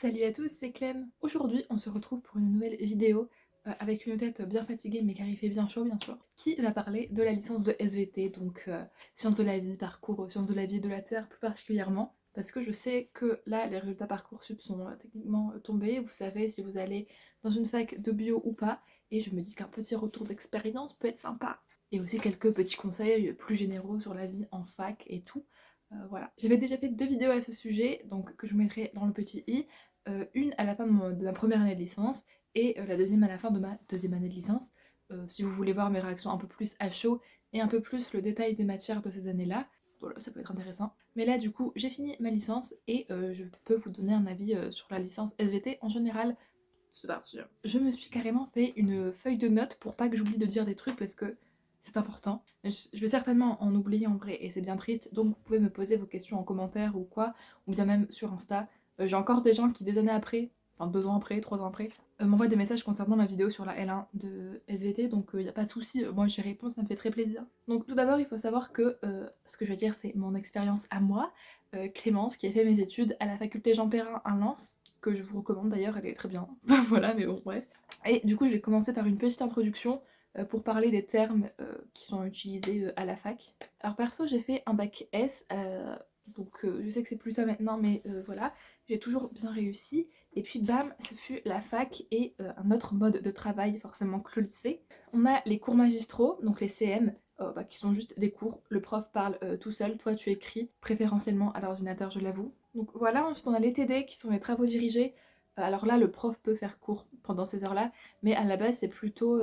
Salut à tous, c'est Clem. Aujourd'hui, on se retrouve pour une nouvelle vidéo avec une tête bien fatiguée mais car il fait bien chaud bien sûr, qui va parler de la licence de SVT, donc sciences de la vie, parcours, sciences de la vie et de la Terre plus particulièrement, parce que je sais que là, les résultats Parcoursup sont techniquement tombés, vous savez si vous allez dans une fac de bio ou pas, et je me dis qu'un petit retour d'expérience peut être sympa. Et aussi quelques petits conseils plus généraux sur la vie en fac et tout. Voilà. J'avais déjà fait 2 vidéos à ce sujet, donc que je vous mettrai dans le petit i. Une à la fin de ma première année de licence et la deuxième à la fin de ma deuxième année de licence. Si vous voulez voir mes réactions un peu plus à chaud et un peu plus le détail des matières de ces années-là, voilà, ça peut être intéressant. Mais là, du coup, j'ai fini ma licence et je peux vous donner un avis sur la licence SVT en général. C'est parti. Je me suis carrément fait une feuille de notes pour pas que j'oublie de dire des trucs parce que c'est important. Je vais certainement en oublier en vrai et c'est bien triste, donc vous pouvez me poser vos questions en commentaire ou quoi, ou bien même sur Insta. J'ai encore des gens qui, des années après, enfin 2 ans après, 3 ans après, m'envoient des messages concernant ma vidéo sur la L1 de SVT, donc il n'y a pas de souci, moi j'y réponds, ça me fait très plaisir. Donc tout d'abord, il faut savoir que ce que je veux dire, c'est mon expérience à moi, Clémence, qui a fait mes études à la faculté Jean Perrin à Lens, que je vous recommande d'ailleurs, elle est très bien. Voilà, mais bon, bref. Et du coup, je vais commencer par une petite introduction pour parler des termes qui sont utilisés à la fac. Alors perso, j'ai fait un bac S, donc je sais que c'est plus ça maintenant, mais voilà, j'ai toujours bien réussi. Et puis bam, ce fut la fac et un autre mode de travail forcément que le lycée. On a les cours magistraux, donc les CM, qui sont juste des cours. Le prof parle tout seul, toi tu écris, préférentiellement à l'ordinateur, je l'avoue. Donc voilà, ensuite on a les TD qui sont les travaux dirigés. Alors là, le prof peut faire cours pendant ces heures-là, mais à la base c'est plutôt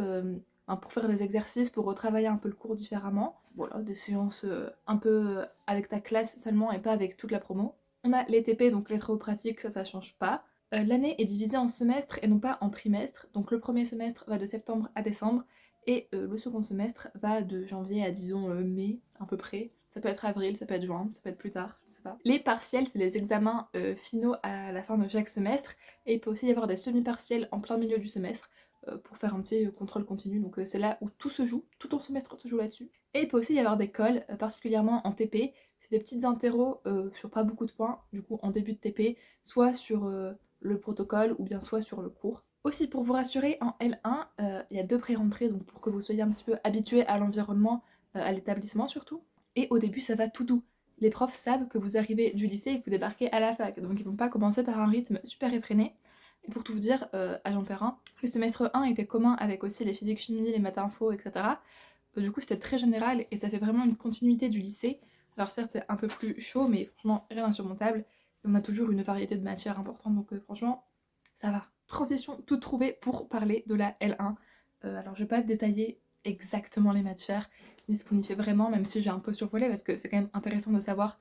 pour faire des exercices, pour retravailler un peu le cours différemment. Voilà, des séances un peu avec ta classe seulement et pas avec toute la promo. On a les TP, donc les travaux pratiques, ça change pas. L'année est divisée en semestres et non pas en trimestres. Donc le premier semestre va de septembre à décembre et le second semestre va de janvier à disons mai à peu près. Ça peut être avril, ça peut être juin, ça peut être plus tard, je ne sais pas. Les partiels, c'est les examens finaux à la fin de chaque semestre et il peut aussi y avoir des semi-partiels en plein milieu du semestre pour faire un petit contrôle continu. Donc c'est là où tout se joue, tout ton semestre se joue là-dessus. Et il peut aussi y avoir des cols, particulièrement en TP. C'est des petites interros sur pas beaucoup de points, du coup en début de TP, soit sur le protocole ou bien soit sur le cours. Aussi pour vous rassurer, en L1, il y a 2 pré-rentrées, donc pour que vous soyez un petit peu habitué à l'environnement, à l'établissement surtout. Et au début ça va tout doux. Les profs savent que vous arrivez du lycée et que vous débarquez à la fac, donc ils vont pas commencer par un rythme super effréné. Et pour tout vous dire, à Jean Perrin, le semestre 1 était commun avec aussi les physiques chimie, les maths info, etc. Du coup c'était très général et ça fait vraiment une continuité du lycée. Alors certes c'est un peu plus chaud mais franchement rien d'insurmontable. Et on a toujours une variété de matières importante donc franchement ça va. Transition toute trouvée pour parler de la L1. Alors je vais pas détailler exactement les matières ni ce qu'on y fait vraiment, même si j'ai un peu survolé parce que c'est quand même intéressant de savoir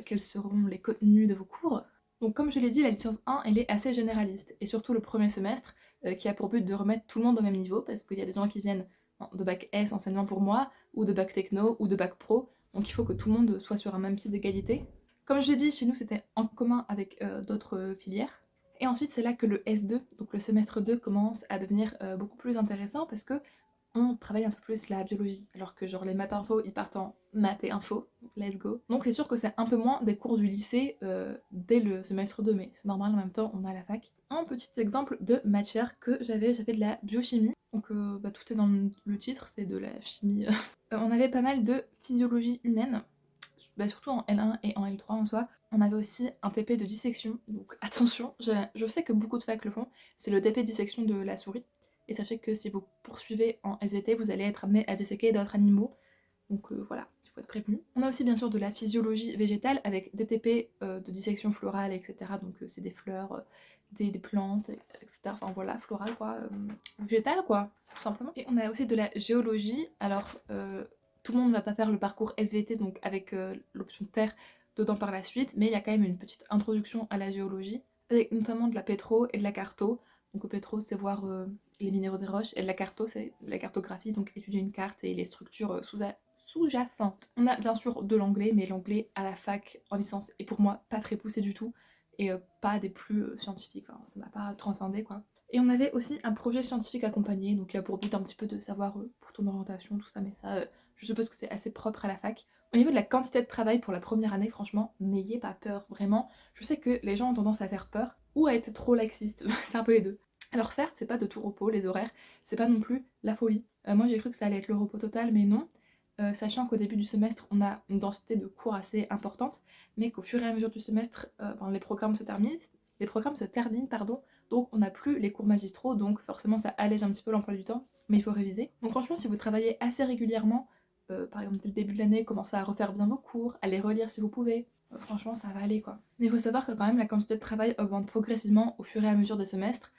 quels seront les contenus de vos cours. Donc comme je l'ai dit, la licence 1 elle est assez généraliste et surtout le premier semestre qui a pour but de remettre tout le monde au même niveau parce qu'il y a des gens qui viennent de bac S enseignement pour moi ou de bac techno ou de bac pro, donc il faut que tout le monde soit sur un même pied d'égalité. Comme je l'ai dit, chez nous c'était en commun avec d'autres filières. Et ensuite c'est là que le S2, donc le semestre 2 commence à devenir beaucoup plus intéressant parce que on travaille un peu plus la biologie, alors que genre les maths info ils partent en maths et info, let's go. Donc c'est sûr que c'est un peu moins des cours du lycée dès le semestre 2, mais c'est normal en même temps on a la fac. Un petit exemple de matière que j'avais de la biochimie, donc tout est dans le titre, c'est de la chimie. On avait pas mal de physiologie humaine, surtout en L1 et en L3 en soi. On avait aussi un TP de dissection, donc attention, je sais que beaucoup de facs le font, c'est le TP dissection de la souris. Et sachez que si vous poursuivez en SVT, vous allez être amené à disséquer d'autres animaux. Donc voilà, il faut être prévenu. On a aussi bien sûr de la physiologie végétale avec des TP de dissection florale, etc. Donc c'est des fleurs, des plantes, etc. Enfin voilà, florale quoi, végétale quoi, tout simplement. Et on a aussi de la géologie. Alors tout le monde ne va pas faire le parcours SVT, donc avec l'option terre dedans par la suite, mais il y a quand même une petite introduction à la géologie, avec notamment de la pétro et de la carto. Donc au pétro, c'est voir les minéraux des roches, et de la carto, c'est la cartographie, donc étudier une carte et les structures sous-jacentes. On a bien sûr de l'anglais, mais l'anglais à la fac en licence est pour moi pas très poussé du tout, et pas des plus scientifiques, enfin, ça m'a pas transcendé quoi. Et on avait aussi un projet scientifique accompagné, donc il y a pour but un petit peu de savoir pour ton orientation, tout ça, mais ça, je suppose que c'est assez propre à la fac. Au niveau de la quantité de travail pour la première année, franchement, n'ayez pas peur, vraiment. Je sais que les gens ont tendance à faire peur, ou à être trop laxiste, c'est un peu les deux. Alors certes, c'est pas de tout repos, les horaires, c'est pas non plus la folie. Moi j'ai cru que ça allait être le repos total, mais non. Sachant qu'au début du semestre, on a une densité de cours assez importante, mais qu'au fur et à mesure du semestre, les programmes se terminent, pardon, donc on n'a plus les cours magistraux, donc forcément ça allège un petit peu l'emploi du temps, mais il faut réviser. Donc franchement, si vous travaillez assez régulièrement, par exemple dès le début de l'année, commencez à refaire bien vos cours, à les relire si vous pouvez, franchement ça va aller quoi. Mais il faut savoir que quand même la quantité de travail augmente progressivement au fur et à mesure des semestres,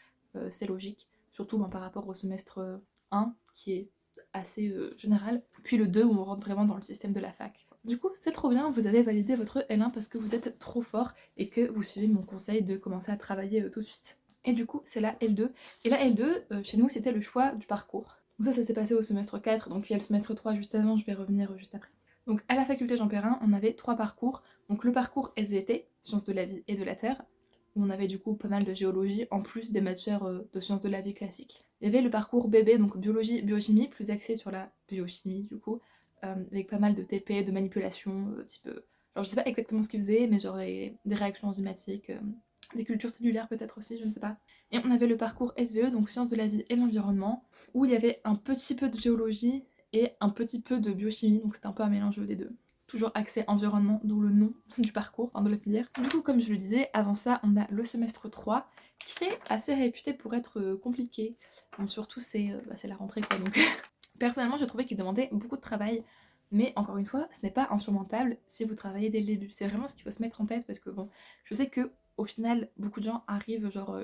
c'est logique, surtout par rapport au semestre 1 qui est assez général, puis le 2 où on rentre vraiment dans le système de la fac. Du coup, c'est trop bien, vous avez validé votre L1 parce que vous êtes trop fort et que vous suivez mon conseil de commencer à travailler tout de suite. Et du coup, c'est la L2. Et la L2, chez nous, c'était le choix du parcours. Donc ça s'est passé au semestre 4, donc il y a le semestre 3 juste avant, je vais revenir juste après. Donc à la faculté Jean Perrin, on avait 3 parcours. Donc le parcours SVT, sciences de la vie et de la terre, où on avait du coup pas mal de géologie, en plus des matières de sciences de la vie classiques. Il y avait le parcours BB, donc biologie, biochimie, plus axé sur la biochimie du coup, avec pas mal de TP, de manipulation, type... alors je sais pas exactement ce qu'ils faisaient, mais genre des réactions enzymatiques, des cultures cellulaires peut-être aussi, je ne sais pas. Et on avait le parcours SVE, donc sciences de la vie et l'environnement, où il y avait un petit peu de géologie et un petit peu de biochimie, donc c'était un peu un mélange des deux. Toujours accès environnement, d'où le nom du parcours, de la filière. Du coup, comme je le disais, avant ça, on a le semestre 3, qui est assez réputé pour être compliqué. Bon, surtout, c'est la rentrée, quoi, donc... Personnellement, j'ai trouvé qu'il demandait beaucoup de travail, mais encore une fois, ce n'est pas insurmontable si vous travaillez dès le début. C'est vraiment ce qu'il faut se mettre en tête, parce que bon, je sais que au final, beaucoup de gens arrivent genre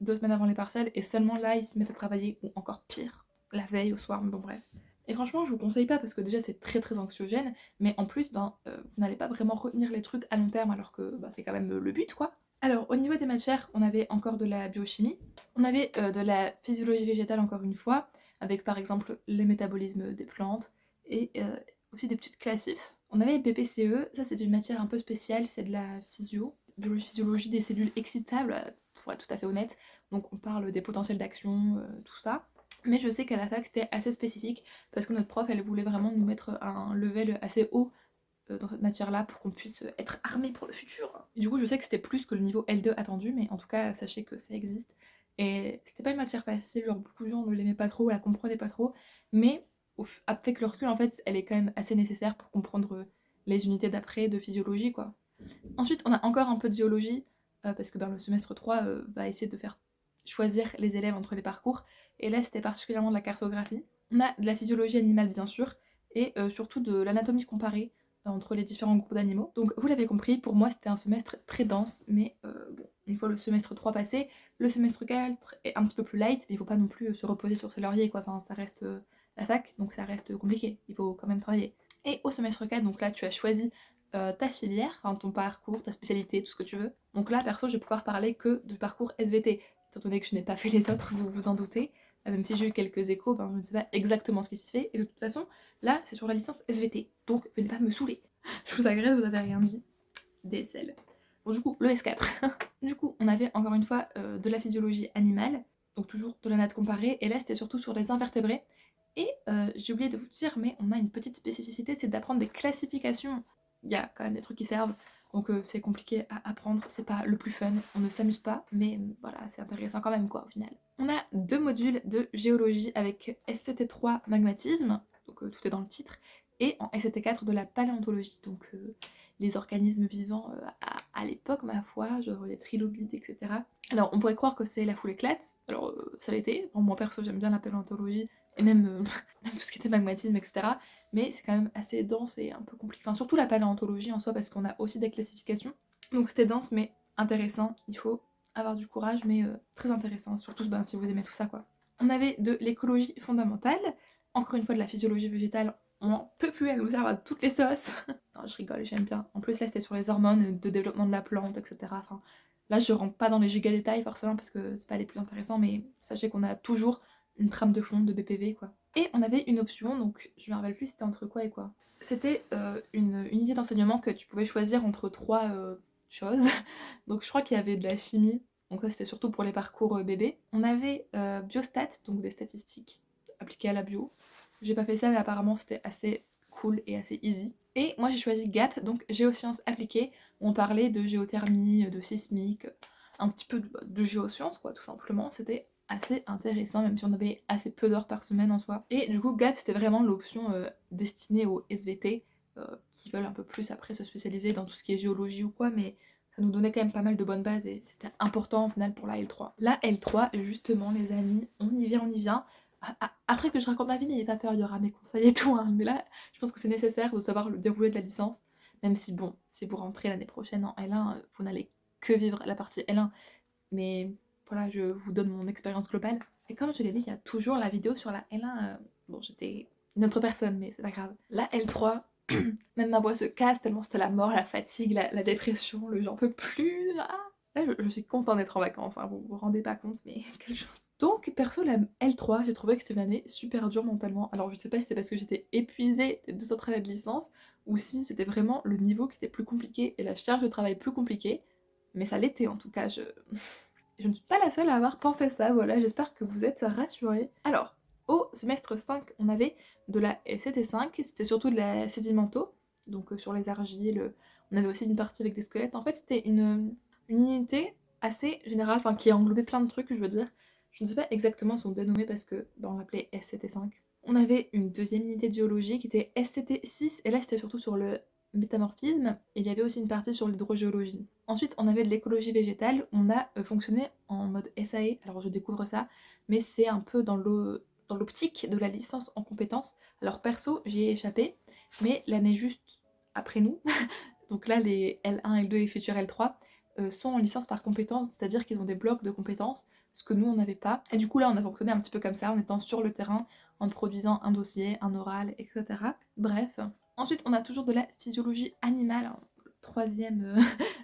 2 semaines avant les partiels, et seulement là, ils se mettent à travailler, ou encore pire, la veille au soir, mais bon bref. Et franchement, je vous conseille pas parce que déjà c'est très très anxiogène, mais en plus, vous n'allez pas vraiment retenir les trucs à long terme alors que c'est quand même le but quoi. Alors au niveau des matières, on avait encore de la biochimie, on avait de la physiologie végétale encore une fois, avec par exemple les métabolismes des plantes et aussi des petites classifs. On avait BPCE, ça c'est une matière un peu spéciale, c'est de la physiologie des cellules excitables, pour être tout à fait honnête. Donc on parle des potentiels d'action, tout ça. Mais je sais qu'à la fac c'était assez spécifique parce que notre prof elle voulait vraiment nous mettre à un level assez haut dans cette matière-là pour qu'on puisse être armé pour le futur. Et du coup je sais que c'était plus que le niveau L2 attendu, mais en tout cas sachez que ça existe. Et c'était pas une matière facile, genre beaucoup de gens ne l'aimaient pas trop, la comprenaient pas trop, mais avec le recul en fait elle est quand même assez nécessaire pour comprendre les unités d'après de physiologie quoi. Ensuite on a encore un peu de géologie, parce que le semestre 3 va essayer de faire choisir les élèves entre les parcours, et là c'était particulièrement de la cartographie. On a de la physiologie animale bien sûr, et surtout de l'anatomie comparée entre les différents groupes d'animaux. Donc vous l'avez compris, pour moi c'était un semestre très dense, mais bon, une fois le semestre 3 passé, le semestre 4 est un petit peu plus light, mais il faut pas non plus se reposer sur ses lauriers quoi, enfin ça reste la fac, donc ça reste compliqué, il faut quand même travailler. Et au semestre 4, donc là tu as choisi ta filière, enfin, ton parcours, ta spécialité, tout ce que tu veux. Donc là, perso, je vais pouvoir parler que du parcours SVT, étant donné que je n'ai pas fait les autres, vous vous en doutez. Même si j'ai eu quelques échos, je ne sais pas exactement ce qui s'y fait. Et de toute façon, là, c'est sur la licence SVT. Donc, venez pas me saouler. Je vous agresse, vous avez rien dit. DSL. Bon, du coup, le S4. Du coup, on avait encore une fois de la physiologie animale, donc toujours de l'anat comparée, et là, c'était surtout sur les invertébrés. Et j'ai oublié de vous dire, mais on a une petite spécificité, c'est d'apprendre des classifications. Il y a quand même des trucs qui servent, donc c'est compliqué à apprendre, c'est pas le plus fun, on ne s'amuse pas, mais voilà, c'est intéressant quand même quoi au final. On a 2 modules de géologie avec SCT3 magmatisme, donc tout est dans le titre, et en SCT4 de la paléontologie, donc les organismes vivants à l'époque, ma foi, genre les trilobites, etc. Alors on pourrait croire que c'est la foule éclate, alors ça l'était, bon, moi perso j'aime bien la paléontologie, et même, même tout ce qui était magmatisme, etc. Mais c'est quand même assez dense et un peu compliqué. Enfin, surtout la paléontologie en soi, parce qu'on a aussi des classifications. Donc c'était dense, mais intéressant. Il faut avoir du courage, mais très intéressant. Surtout si vous aimez tout ça, quoi. On avait de l'écologie fondamentale. Encore une fois, de la physiologie végétale. On n'en peut plus, elle nous sert à toutes les sauces. Non, je rigole, j'aime bien. En plus, là, c'était sur les hormones de développement de la plante, etc. Enfin, là, je rentre pas dans les giga détails, forcément, parce que c'est pas les plus intéressants, mais sachez qu'on a toujours une trame de fond de BPV quoi. Et on avait une option, donc je me rappelle plus c'était entre quoi et quoi. C'était une unité d'enseignement que tu pouvais choisir entre 3 choses. Donc je crois qu'il y avait de la chimie, donc ça c'était surtout pour les parcours bébés. On avait biostat, donc des statistiques appliquées à la bio. J'ai pas fait ça mais apparemment c'était assez cool et assez easy. Et moi j'ai choisi GAP, donc géosciences appliquées, où on parlait de géothermie, de sismique, un petit peu de géosciences quoi, tout simplement. C'était assez intéressant, même si on avait assez peu d'heures par semaine en soi. Et du coup, GAP, c'était vraiment l'option destinée aux SVT, qui veulent un peu plus après se spécialiser dans tout ce qui est géologie ou quoi, mais ça nous donnait quand même pas mal de bonnes bases et c'était important au final pour la L3. La L3, justement, les amis, on y vient, on y vient. Après que je raconte ma vie, n'ayez pas peur, il y aura mes conseils et tout, hein, mais là, je pense que c'est nécessaire de savoir le déroulé de la licence, même si bon, si vous rentrez l'année prochaine en L1, vous n'allez que vivre la partie L1, mais voilà, je vous donne mon expérience globale. Et comme je l'ai dit, il y a toujours la vidéo sur la L1, bon, j'étais une autre personne, mais c'est pas grave. La L3, même ma voix se casse tellement c'était la mort, la fatigue, la dépression, le j'en peux plus. Ah. Là, je suis contente d'être en vacances, hein, vous vous rendez pas compte, mais quelle chance. Donc, perso, la L3, j'ai trouvé que c'était une année super dure mentalement. Alors, je sais pas si c'est parce que j'étais épuisée des 2 autres années de licence, ou si c'était vraiment le niveau qui était plus compliqué et la charge de travail plus compliquée, mais ça l'était en tout cas, je ne suis pas la seule à avoir pensé ça, voilà, j'espère que vous êtes rassurés. Alors, au semestre 5, on avait de la SCT5, c'était surtout de la sédimento, donc sur les argiles, on avait aussi une partie avec des squelettes. En fait, c'était une unité assez générale, enfin qui a englobé plein de trucs, je veux dire. Je ne sais pas exactement son dénommé parce que on l'appelait SCT5. On avait une deuxième unité de géologie qui était SCT6, et là c'était surtout sur le métamorphisme, et il y avait aussi une partie sur l'hydrogéologie. Ensuite, on avait de l'écologie végétale, on a fonctionné en mode SAE, alors je découvre ça, mais c'est un peu dans l'optique de la licence en compétences. Alors perso, j'y ai échappé, mais l'année juste après nous, donc là les L1, L2 et futurs L3, sont en licence par compétences, c'est-à-dire qu'ils ont des blocs de compétences, ce que nous on n'avait pas. Et du coup là on a fonctionné un petit peu comme ça, en étant sur le terrain, en produisant un dossier, un oral, etc. Bref. Ensuite on a toujours de la physiologie animale, hein,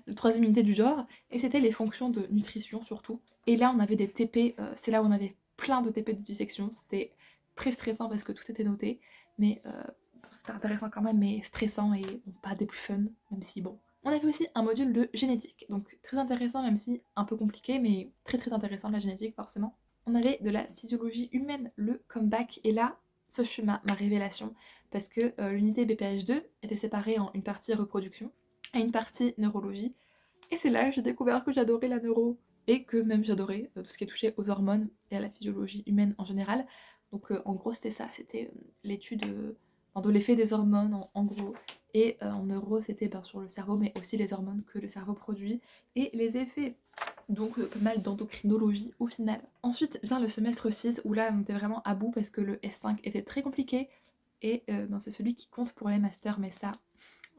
le troisième unité du genre, et c'était les fonctions de nutrition surtout. Et là on avait des TP, c'est là où on avait plein de TP de dissection, c'était très stressant parce que tout était noté, mais c'était intéressant quand même, mais stressant et bon, pas des plus fun, même si bon. On avait aussi un module de génétique, donc très intéressant, même si un peu compliqué, mais très très intéressant, la génétique forcément. On avait de la physiologie humaine, le comeback, et là, ce fut ma révélation, parce que l'unité BPH2 était séparée en une partie reproduction et une partie neurologie, et c'est là que j'ai découvert que j'adorais la neuro, et que même j'adorais tout ce qui est touché aux hormones et à la physiologie humaine en général. Donc en gros c'était ça, c'était l'étude de l'effet des hormones en gros. Et en neuro, c'était sur le cerveau, mais aussi les hormones que le cerveau produit et les effets. Donc pas mal d'endocrinologie au final. Ensuite vient le semestre 6 où là on était vraiment à bout parce que le S5 était très compliqué. Et c'est celui qui compte pour les masters, mais ça,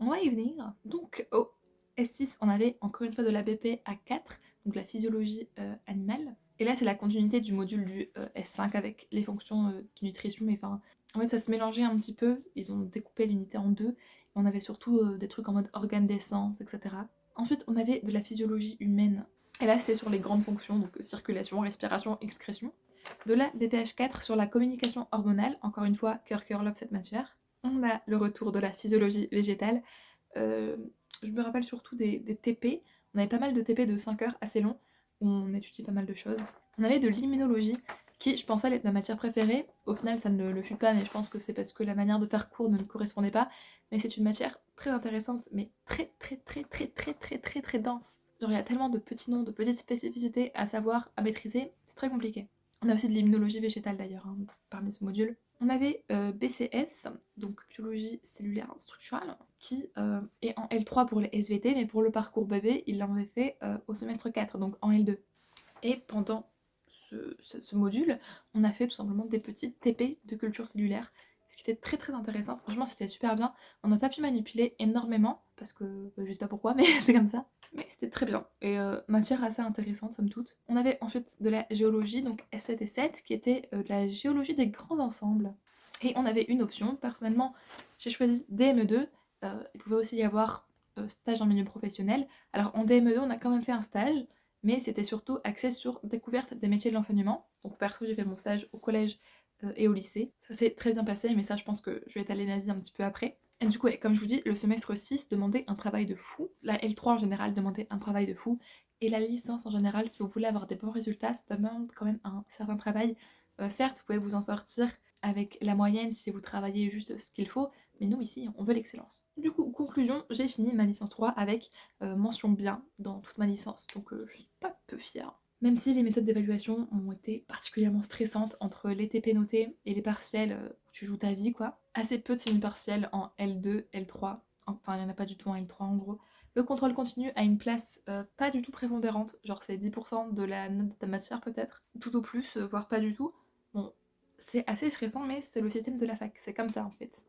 on va y venir. Donc au S6, on avait encore une fois de la BP à 4, donc la physiologie animale. Et là, c'est la continuité du module du S5 avec les fonctions de nutrition, mais enfin, en fait, ça se mélangeait un petit peu. Ils ont découpé l'unité en deux. On avait surtout des trucs en mode organe d'essence, etc. Ensuite, on avait de la physiologie humaine. Et là, c'est sur les grandes fonctions, donc circulation, respiration, excrétion. De la DPH4 sur la communication hormonale, encore une fois, cœur love cette matière. On a le retour de la physiologie végétale. Je me rappelle surtout des TP. On avait pas mal de TP de 5 heures assez longs, où on étudie pas mal de choses. On avait de l'immunologie, qui je pensais être ma matière préférée. Au final, ça ne le fut pas, mais je pense que c'est parce que la manière de faire cours ne me correspondait pas. Mais c'est une matière très intéressante, mais très très dense. Genre, il y a tellement de petits noms, de petites spécificités à savoir, à maîtriser, c'est très compliqué. On a aussi de l'immunologie végétale d'ailleurs, hein, parmi ce module. On avait BCS, donc biologie cellulaire structurale, qui est en L3 pour les SVT, mais pour le parcours bébé, il l'avait fait au semestre 4, donc en L2. Et pendant ce module, on a fait tout simplement des petites TP de culture cellulaire, ce qui était très intéressant. Franchement, c'était super bien. On n'a pas pu manipuler énormément, parce que je sais pas pourquoi, mais c'est comme ça. Mais c'était très bien, et matière assez intéressante somme toute. On avait ensuite de la géologie, donc S7 et 7, qui était de la géologie des grands ensembles. Et on avait une option, personnellement j'ai choisi DME2, il pouvait aussi y avoir stage en milieu professionnel. Alors en DME2 on a quand même fait un stage, mais c'était surtout axé sur découverte des métiers de l'enseignement. Donc perso j'ai fait mon stage au collège et au lycée. Ça s'est très bien passé, mais ça je pense que je vais étaler ma vie un petit peu après. Et du coup, comme je vous dis, le semestre 6 demandait un travail de fou. La L3 en général demandait un travail de fou. Et la licence en général, si vous voulez avoir des bons résultats, ça demande quand même un certain travail. Certes, vous pouvez vous en sortir avec la moyenne si vous travaillez juste ce qu'il faut, Mais nous ici, on veut l'excellence. Du coup, conclusion, j'ai fini ma licence 3 avec mention bien dans toute ma licence, donc je suis pas peu fière. Même si les méthodes d'évaluation ont été particulièrement stressantes entre les TP notés et les partiels où tu joues ta vie quoi. Assez peu de semi-partiels en L2, L3, enfin il n'y en a pas du tout en L3 en gros. Le contrôle continu a une place pas du tout prépondérante, genre c'est 10% de la note de ta matière peut-être, tout au plus, voire pas du tout. Bon, c'est assez stressant mais c'est le système de la fac, c'est comme ça en fait.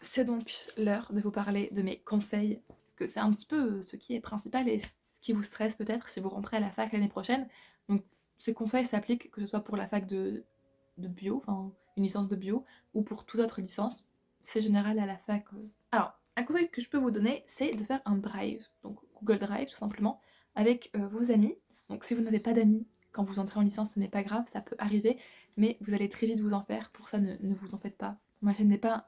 C'est donc l'heure de vous parler de mes conseils, parce que c'est un petit peu ce qui est principal et ce qui vous stresse peut-être si vous rentrez à la fac l'année prochaine. Donc ces conseils s'appliquent que ce soit pour la fac de bio, enfin une licence de bio, ou pour toute autre licence. C'est général à la fac. Alors, un conseil que je peux vous donner, c'est de faire un drive, donc Google Drive tout simplement, avec vos amis. Donc si vous n'avez pas d'amis quand vous entrez en licence, ce n'est pas grave, ça peut arriver, mais vous allez très vite vous en faire, pour ça ne vous en faites pas. Ma chaîne n'est pas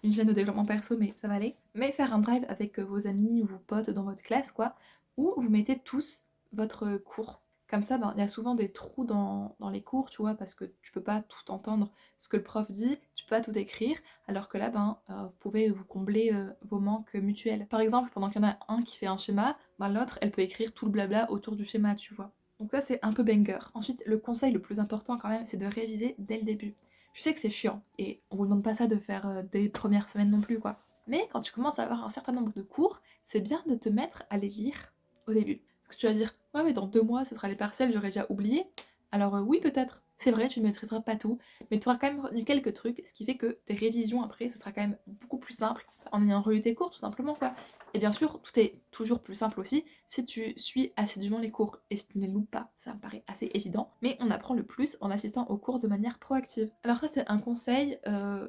une chaîne de développement perso, mais ça va aller. Mais faire un drive avec vos amis ou vos potes dans votre classe, quoi, où vous mettez tous votre cours. Comme ça, ben, il y a souvent des trous dans les cours, tu vois, parce que tu peux pas tout entendre ce que le prof dit, tu peux pas tout écrire, alors que là, ben, vous pouvez vous combler vos manques mutuels. Par exemple, pendant qu'il y en a un qui fait un schéma, ben, l'autre, elle peut écrire tout le blabla autour du schéma, tu vois. Donc ça, c'est un peu banger. Ensuite, le conseil le plus important quand même, c'est de réviser dès le début. Je sais que c'est chiant, et on vous demande pas ça de faire dès les premières semaines non plus, quoi. Mais quand tu commences à avoir un certain nombre de cours, c'est bien de te mettre à les lire au début. Parce que tu vas dire, ouais mais dans 2 mois ce sera les partiels, j'aurais déjà oublié. Alors oui peut-être, c'est vrai, tu ne maîtriseras pas tout, mais tu auras quand même retenu quelques trucs, ce qui fait que tes révisions après, ce sera quand même beaucoup plus simple en ayant relu tes cours tout simplement quoi. Et bien sûr, tout est toujours plus simple aussi si tu suis assidûment les cours et si tu ne les loupes pas, ça me paraît assez évident. Mais on apprend le plus en assistant aux cours de manière proactive. Alors ça c'est un conseil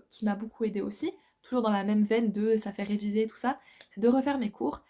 qui m'a beaucoup aidé aussi, toujours dans la même veine de ça fait réviser tout ça, c'est de refaire mes cours.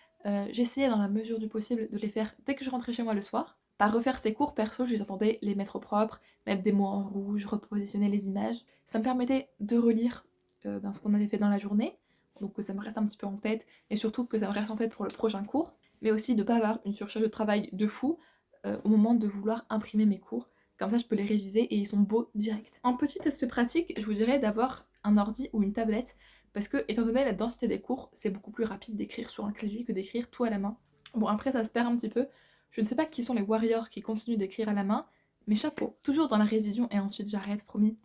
J'essayais dans la mesure du possible de les faire dès que je rentrais chez moi le soir. Par refaire ces cours, perso, je les entendais les mettre au propre, mettre des mots en rouge, repositionner les images. Ça me permettait de relire ce qu'on avait fait dans la journée, donc que ça me reste un petit peu en tête, et surtout que ça me reste en tête pour le prochain cours, mais aussi de ne pas avoir une surcharge de travail de fou au moment de vouloir imprimer mes cours. Comme ça, je peux les réviser et ils sont beaux direct. En petit aspect pratique, je vous dirais d'avoir un ordi ou une tablette parce que, étant donné la densité des cours, c'est beaucoup plus rapide d'écrire sur un clavier que d'écrire tout à la main. Bon, après, ça se perd un petit peu. Je ne sais pas qui sont les warriors qui continuent d'écrire à la main, mais chapeau. Toujours dans la révision, et ensuite j'arrête, promis,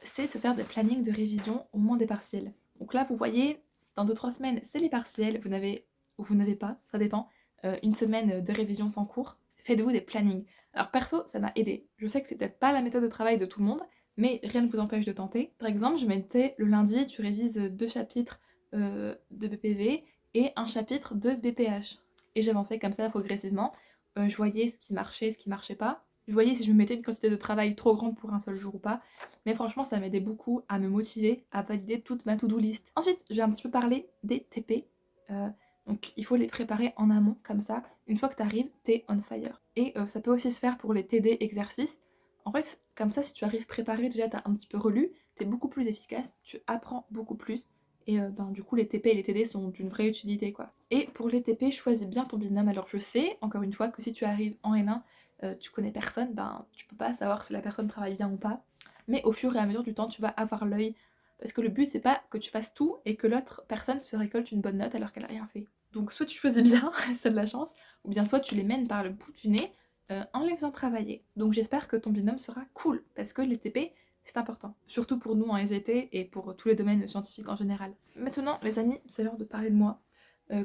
c'est se faire des plannings de révision au moment des partiels. Donc là, vous voyez, dans 2-3 semaines, c'est les partiels, vous n'avez ou vous n'avez pas, ça dépend, une semaine de révision sans cours. Faites-vous des plannings. Alors perso, ça m'a aidé. Je sais que c'est peut-être pas la méthode de travail de tout le monde, mais rien ne vous empêche de tenter. Par exemple, je mettais le lundi, tu révises 2 chapitres de BPV et un chapitre de BPH. Et j'avançais comme ça progressivement. Je voyais ce qui marchait pas. Je voyais si je me mettais une quantité de travail trop grande pour un seul jour ou pas. Mais franchement, ça m'aidait beaucoup à me motiver à valider toute ma to-do list. Ensuite, je vais un petit peu parler des TP. Donc il faut les préparer en amont, comme ça. Une fois que tu arrives, t'es on fire. Et ça peut aussi se faire pour les TD exercices. En fait, comme ça, si tu arrives préparé, déjà t'as un petit peu relu, t'es beaucoup plus efficace, tu apprends beaucoup plus. Et du coup, les TP et les TD sont d'une vraie utilité, quoi. Et pour les TP, choisis bien ton binôme. Alors je sais, encore une fois, que si tu arrives en L1, tu connais personne, ben tu peux pas savoir si la personne travaille bien ou pas. Mais au fur et à mesure du temps, tu vas avoir l'œil. Parce que le but, c'est pas que tu fasses tout et que l'autre personne se récolte une bonne note alors qu'elle a rien fait. Donc soit tu choisis bien, c'est de la chance, ou bien soit tu les mènes par le bout du nez en les faisant travailler. Donc j'espère que ton binôme sera cool, parce que les TP, c'est important. Surtout pour nous en SVT et pour tous les domaines scientifiques en général. Maintenant, les amis, c'est l'heure de parler de moi.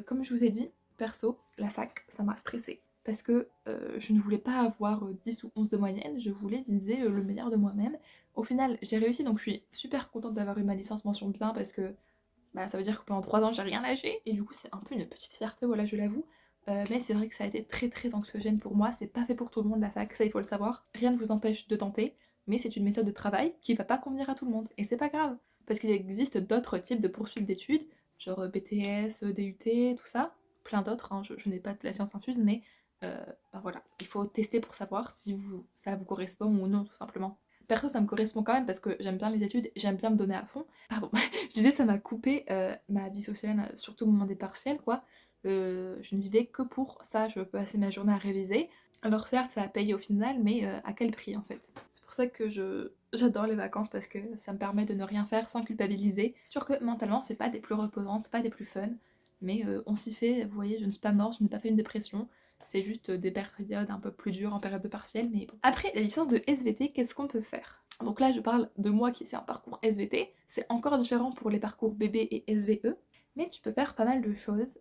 Comme je vous ai dit, perso, la fac, ça m'a stressée. Parce que je ne voulais pas avoir 10 ou 11 de moyenne, je voulais viser le meilleur de moi-même. Au final, j'ai réussi, donc je suis super contente d'avoir eu ma licence mention bien, parce que bah, ça veut dire que pendant 3 ans, j'ai rien lâché, et du coup, c'est un peu une petite fierté, voilà, je l'avoue. Mais c'est vrai que ça a été très très anxiogène pour moi, c'est pas fait pour tout le monde la fac, ça il faut le savoir. Rien ne vous empêche de tenter, mais c'est une méthode de travail qui va pas convenir à tout le monde, et c'est pas grave, parce qu'il existe d'autres types de poursuites d'études, genre BTS, DUT, tout ça, plein d'autres, hein, je n'ai pas de la science infuse, mais bah voilà, il faut tester pour savoir si ça vous correspond ou non, tout simplement. Perso, ça me correspond quand même parce que j'aime bien les études, j'aime bien me donner à fond. Pardon, je disais, ça m'a coupé ma vie sociale, surtout au moment des partiels, quoi. Je ne vivais que pour ça, je peux passer ma journée à réviser. Alors certes, ça a payé au final, mais à quel prix en fait? C'est pour ça que j'adore les vacances parce que ça me permet de ne rien faire sans culpabiliser. C'est sûr que mentalement, c'est pas des plus reposants, c'est pas des plus fun, mais on s'y fait. Vous voyez, je ne suis pas morte, je n'ai pas fait une dépression. C'est juste des périodes un peu plus dures en période de partiel, mais bon. Après, la licence de SVT, qu'est-ce qu'on peut faire? Donc là, je parle de moi qui fais un parcours SVT. C'est encore différent pour les parcours BB et SVE, mais tu peux faire pas mal de choses,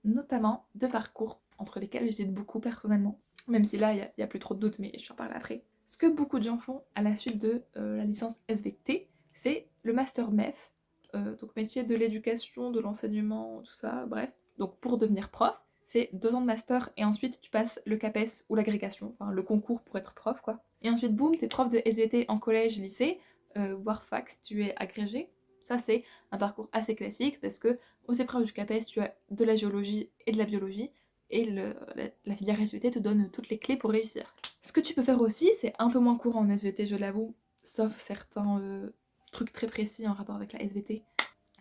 notamment deux parcours entre lesquels j'hésite beaucoup personnellement. Même si là, il y a plus trop de doutes, mais je en parle après. Ce que beaucoup de gens font à la suite de la licence SVT, c'est le master MEF, donc métier de l'éducation, de l'enseignement, tout ça, bref. Donc pour devenir prof, c'est 2 ans de master et ensuite tu passes le CAPES ou l'agrégation, enfin le concours pour être prof quoi. Et ensuite boum, t'es prof de SVT en collège, lycée, voire fac si tu es agrégé. Ça c'est un parcours assez classique parce que aux épreuves du CAPES tu as de la géologie et de la biologie et la filière SVT te donne toutes les clés pour réussir. Ce que tu peux faire aussi, c'est un peu moins courant en SVT, je l'avoue, sauf certains trucs très précis en rapport avec la SVT.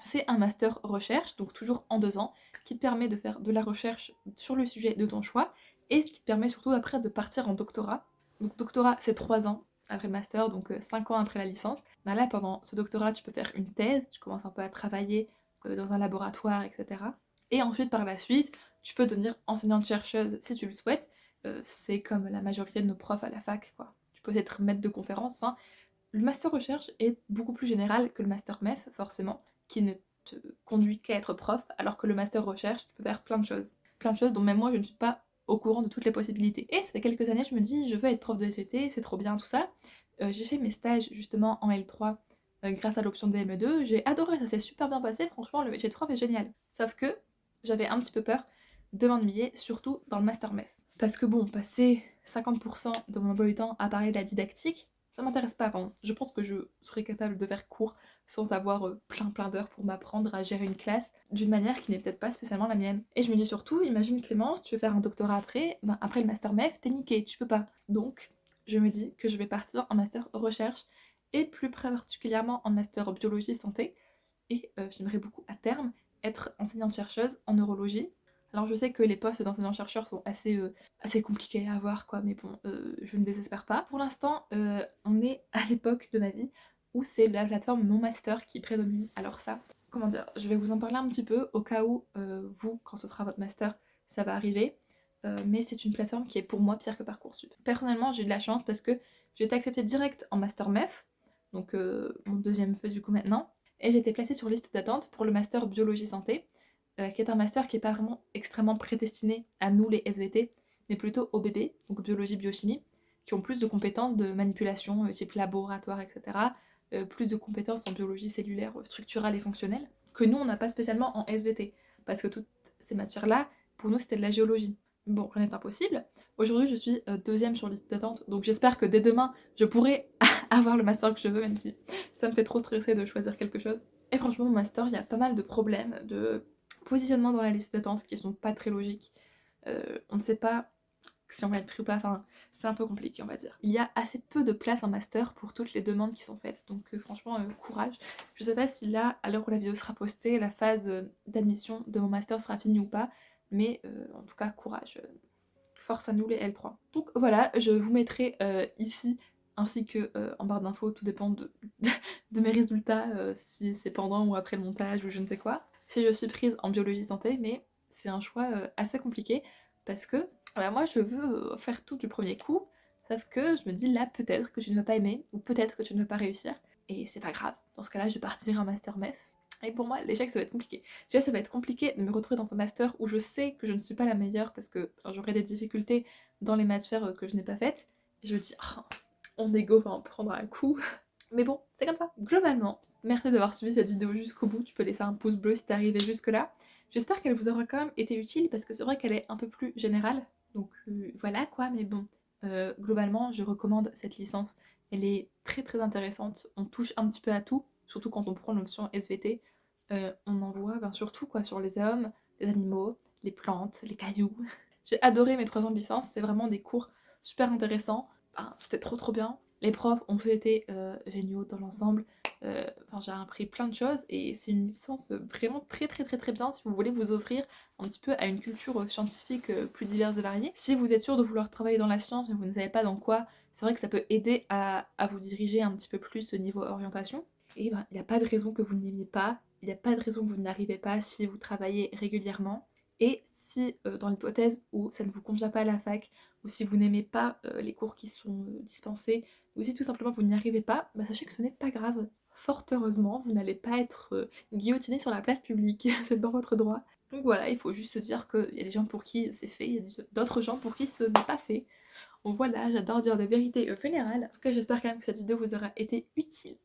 C'est un master recherche, donc toujours en 2 ans, qui te permet de faire de la recherche sur le sujet de ton choix et qui te permet surtout après de partir en doctorat. Donc doctorat, c'est 3 ans après le master, donc 5 ans après la licence. Ben là, pendant ce doctorat, tu peux faire une thèse, tu commences un peu à travailler dans un laboratoire, etc. Et ensuite, par la suite, tu peux devenir enseignante-chercheuse si tu le souhaites. C'est comme la majorité de nos profs à la fac, quoi. Tu peux être maître de conférence. Enfin, le master recherche est beaucoup plus général que le master MEF, forcément, qui ne te conduit qu'à être prof, alors que le master recherche, tu peux faire plein de choses. Plein de choses dont même moi, je ne suis pas au courant de toutes les possibilités. Et ça fait quelques années, je me dis, je veux être prof de SVT, c'est trop bien, tout ça. J'ai fait mes stages, justement, en L3, grâce à l'option DME2. J'ai adoré, ça s'est super bien passé. Franchement, le métier de prof est génial. Sauf que j'avais un petit peu peur de m'ennuyer, surtout dans le master MEF. Parce que bon, passer 50% de mon emploi du temps à parler de la didactique, ça m'intéresse pas. Enfin, je pense que je serais capable de faire cours sans avoir plein d'heures pour m'apprendre à gérer une classe d'une manière qui n'est peut-être pas spécialement la mienne. Et je me dis surtout, imagine Clémence, tu veux faire un doctorat après, ben après le master MEF, t'es niqué, tu peux pas. Donc, je me dis que je vais partir en master recherche et plus particulièrement en master biologie santé. Et j'aimerais beaucoup à terme être enseignante-chercheuse en neurologie. Alors je sais que les postes d'enseignant-chercheur sont assez compliqués à avoir, quoi, mais bon, je ne désespère pas. Pour l'instant, on est à l'époque de ma vie où c'est la plateforme Mon Master qui prédomine. Alors ça, comment dire, je vais vous en parler un petit peu au cas où vous, quand ce sera votre master, ça va arriver. Mais c'est une plateforme qui est pour moi pire que Parcoursup. Personnellement, j'ai eu de la chance parce que j'ai été acceptée direct en master MEF, donc mon deuxième feu du coup maintenant, et j'ai été placée sur liste d'attente pour le master biologie santé, qui est un master qui n'est pas vraiment extrêmement prédestiné à nous les SVT, mais plutôt aux bébés, donc biologie, biochimie, qui ont plus de compétences de manipulation, type laboratoire, etc., plus de compétences en biologie cellulaire, structurale et fonctionnelle, que nous on n'a pas spécialement en SVT, parce que toutes ces matières-là, pour nous c'était de la géologie. Bon, rien n'est impossible. Aujourd'hui je suis deuxième sur liste d'attente, donc j'espère que dès demain je pourrai avoir le master que je veux, même si ça me fait trop stresser de choisir quelque chose. Et franchement, mon master, il y a pas mal de problèmes de positionnement dans la liste d'attente qui sont pas très logiques. On ne sait pas si on va être pris ou pas, enfin, c'est un peu compliqué, on va dire. Il y a assez peu de place en master pour toutes les demandes qui sont faites, donc franchement, courage. Je sais pas si là, à l'heure où la vidéo sera postée, la phase d'admission de mon master sera finie ou pas, mais en tout cas, courage. Force à nous les L3. Donc voilà, je vous mettrai ici ainsi que en barre d'infos, tout dépend de mes résultats, si c'est pendant ou après le montage ou je ne sais quoi. Si je suis prise en biologie santé, mais c'est un choix assez compliqué parce que moi je veux faire tout du premier coup, sauf que je me dis là peut-être que tu ne vas pas aimer ou peut-être que tu ne vas pas réussir et c'est pas grave. Dans ce cas-là, je vais partir en master MEF. Et pour moi, l'échec, ça va être compliqué. Déjà, ça va être compliqué de me retrouver dans un master où je sais que je ne suis pas la meilleure parce que j'aurai des difficultés dans les matières que je n'ai pas faites. Et je me dis, oh, mon ego va en prendre un coup. Mais bon, c'est comme ça. Globalement, merci d'avoir suivi cette vidéo jusqu'au bout. Tu peux laisser un pouce bleu si t'es arrivé jusque-là. J'espère qu'elle vous aura quand même été utile parce que c'est vrai qu'elle est un peu plus générale. Donc voilà quoi, mais bon. Globalement, je recommande cette licence. Elle est très intéressante. On touche un petit peu à tout, surtout quand on prend l'option SVT. On en voit surtout quoi, sur les hommes, les animaux, les plantes, les cailloux. J'ai adoré mes 3 ans de licence, c'est vraiment des cours super intéressants. c'était trop bien. Les profs ont été géniaux dans l'ensemble. Enfin, j'ai appris plein de choses et c'est une licence vraiment très bien si vous voulez vous offrir un petit peu à une culture scientifique plus diverse et variée. Si vous êtes sûr de vouloir travailler dans la science mais vous ne savez pas dans quoi, c'est vrai que ça peut aider à vous diriger un petit peu plus au niveau orientation. Et ben, il n'y a pas de raison que vous n'aimiez pas, il n'y a pas de raison que vous n'arrivez pas si vous travaillez régulièrement. Et si dans l'hypothèse où ça ne vous convient pas à la fac, ou si vous n'aimez pas les cours qui sont dispensés, ou si tout simplement vous n'y arrivez pas, bah sachez que ce n'est pas grave. Fort heureusement, vous n'allez pas être guillotiné sur la place publique, c'est dans votre droit. Donc voilà, il faut juste se dire qu'il y a des gens pour qui c'est fait, il y a d'autres gens pour qui ce n'est pas fait. Donc voilà, j'adore dire des vérités générales. En tout cas, j'espère quand même que cette vidéo vous aura été utile,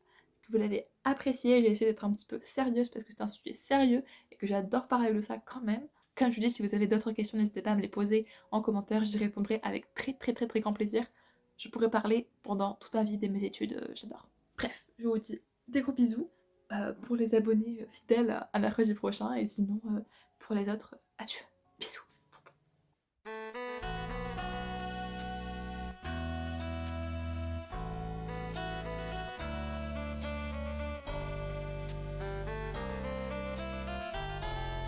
que vous l'avez appréciée. J'ai essayé d'être un petit peu sérieuse parce que c'est un sujet sérieux et que j'adore parler de ça quand même. Comme je vous dis, si vous avez d'autres questions, n'hésitez pas à me les poser en commentaire, j'y répondrai avec très grand plaisir. Je pourrais parler pendant toute ma vie de mes études, j'adore. Bref, je vous dis des gros bisous pour les abonnés fidèles à mercredi prochain et sinon pour les autres, adieu.